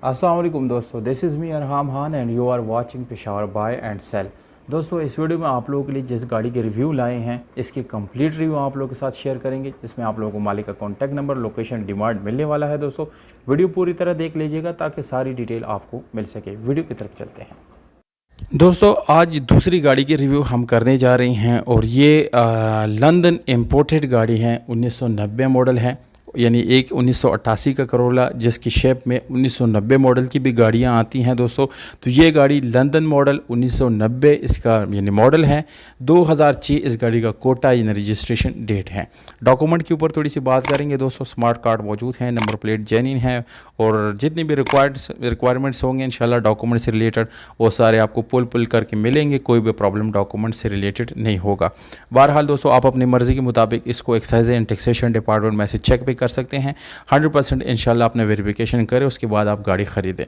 अस्सलाम वालेकुम दोस्तों, this is me Arham Khan and you are watching Peshawar buy and sell. दोस्तों, इस वीडियो में आप लोगों के लिए जिस गाड़ी के रिव्यू लाए हैं इसकी कंप्लीट रिव्यू आप लोगों के साथ शेयर करेंगे, जिसमें आप लोगों को मालिक का कॉन्टैक्ट नंबर, लोकेशन, डिमांड मिलने वाला है। दोस्तों, वीडियो पूरी तरह देख लीजिएगा ताकि सारी डिटेल आपको मिल सके। वीडियो की तरफ चलते हैं। दोस्तों, आज दूसरी गाड़ी की रिव्यू हम करने जा रहे हैं और ये लंदन इम्पोर्टेड गाड़ी है। 1990 मॉडल है, यानी एक 1988 का करोला जिसकी शेप में 1990 मॉडल की भी गाड़ियां आती हैं। दोस्तों, तो ये गाड़ी लंदन मॉडल 1990 इसका यानी मॉडल है। 2006 इस गाड़ी का कोटा यानी रजिस्ट्रेशन डेट है। डॉक्यूमेंट के ऊपर थोड़ी सी बात करेंगे। दोस्तों, स्मार्ट कार्ड मौजूद है, नंबर प्लेट जेन्युइन है और जितनी भी रिक्वायरमेंट्स होंगे इंशाल्लाह डॉक्यूमेंट से रिलेटेड वो सारे आपको पुल करके मिलेंगे। कोई भी प्रॉब्लम डॉक्यूमेंट से रिलेटेड नहीं होगा। बहरहाल दोस्तों, आप अपनी मर्ज़ी के मुताबिक इसको एक्साइज एंड टैक्सेशन डिपार्टमेंट में से चेक भी कर सकते हैं। 100% इंशाल्लाह आपने वेरिफिकेशन करें, उसके बाद आप गाड़ी ख़रीदें।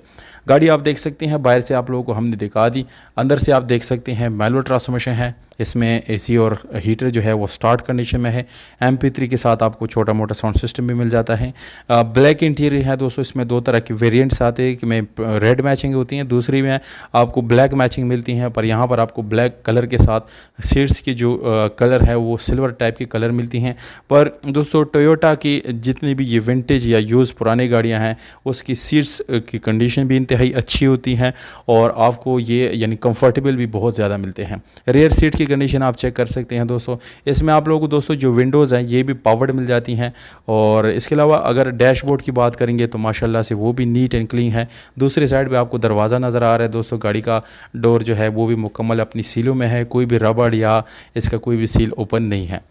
गाड़ी आप देख सकते हैं, बाहर से आप लोगों को हमने दिखा दी। अंदर से आप देख सकते हैं मैनुअल ट्रांसमिशन है, इसमें एसी और हीटर जो है वो स्टार्ट कंडीशन में है। MP3 के साथ आपको छोटा मोटा साउंड सिस्टम भी मिल जाता है। ब्लैक इंटीरियर है दोस्तों, इसमें दो तरह के वेरिएंट्स आते हैं कि में रेड मैचिंग होती हैं, दूसरी में आपको ब्लैक मैचिंग मिलती हैं। पर यहाँ पर आपको ब्लैक कलर के साथ सीट्स की जो कलर है वो सिल्वर टाइप की कलर मिलती हैं। पर दोस्तों, टोयोटा की जितनी भी ये विंटेज या यूज़ पुरानी गाड़ियाँ हैं उसकी सीट्स की कंडीशन भी इंतहाई अच्छी होती हैं और आपको ये यानी कंफर्टेबल भी बहुत ज़्यादा मिलते हैं। रेयर सीट की कंडीशन आप चेक कर सकते हैं। दोस्तों, इसमें आप लोगों को दोस्तों जो विंडोज़ हैं ये भी पावर्ड मिल जाती हैं और इसके अलावा अगर डैशबोर्ड की बात करेंगे तो माशाल्लाह से वो भी नीट एंड क्लीन है। दूसरी साइड पे आपको दरवाज़ा नज़र आ रहा है। दोस्तों, गाड़ी का डोर जो है वो भी मुकम्मल अपनी सीलों में है, कोई भी रबड़ या इसका कोई भी सील ओपन नहीं है।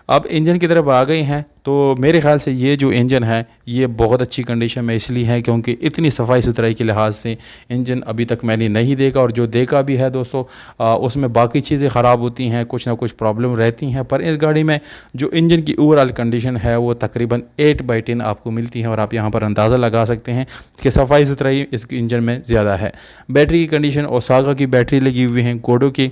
अब इंजन की तरफ आ गए हैं तो मेरे ख्याल से ये जो इंजन है ये बहुत अच्छी कंडीशन में इसलिए है क्योंकि इतनी सफाई सुथराई के लिहाज से इंजन अभी तक मैंने नहीं देखा और जो देखा भी है दोस्तों उसमें बाकी चीज़ें ख़राब होती हैं, कुछ ना कुछ प्रॉब्लम रहती हैं। पर इस गाड़ी में जो इंजन की ओवरऑल कंडीशन है वो तकरीबन 8/10 आपको मिलती है और आप यहाँ पर अंदाज़ा लगा सकते हैं कि सफाई सुथराई इस इंजन में ज़्यादा है। बैटरी की कंडीशन ओसाका की बैटरी लगी हुई है, गोडो की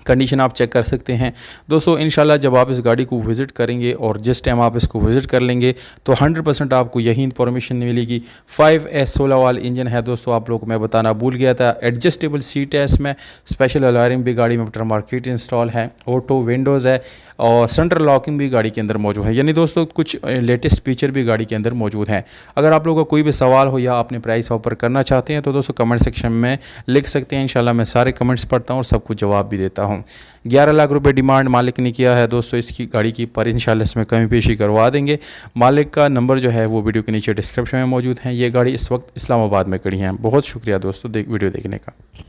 कंडीशन आप चेक कर सकते हैं। दोस्तों, इंशाल्लाह जब आप इस गाड़ी को विज़िट करेंगे और जिस टाइम आप इसको विज़िट कर लेंगे तो 100% आपको यही इन्फॉर्मेशन मिलेगी। 5S16 वाला इंजन है दोस्तों, आप लोगों को मैं बताना भूल गया था। एडजस्टेबल सीट है इसमें, स्पेशल अलार्म भी गाड़ी में आफ्टर मार्केट इंस्टॉल है, ऑटो विंडोज़ है और सेंट्रल लॉकिंग भी गाड़ी के अंदर मौजूद है। यानी दोस्तों कुछ लेटेस्ट फीचर भी गाड़ी के अंदर मौजूद हैं। अगर आप लोगों का कोई भी सवाल हो या आपने प्राइस ऑफर करना चाहते हैं तो दोस्तों कमेंट सेक्शन में लिख सकते हैं। इंशाल्लाह मैं सारे कमेंट्स पढ़ता हूँ और सबको जवाब भी देता हूँ। 11 लाख रुपए डिमांड मालिक ने किया है दोस्तों इसकी गाड़ी की, पर इंशाल्लाह इसमें कमी पेशी करवा देंगे। मालिक का नंबर जो है वो वीडियो के नीचे डिस्क्रिप्शन में मौजूद है। ये गाड़ी इस वक्त इस्लामाबाद में खड़ी है। बहुत शुक्रिया दोस्तों वीडियो देखने का।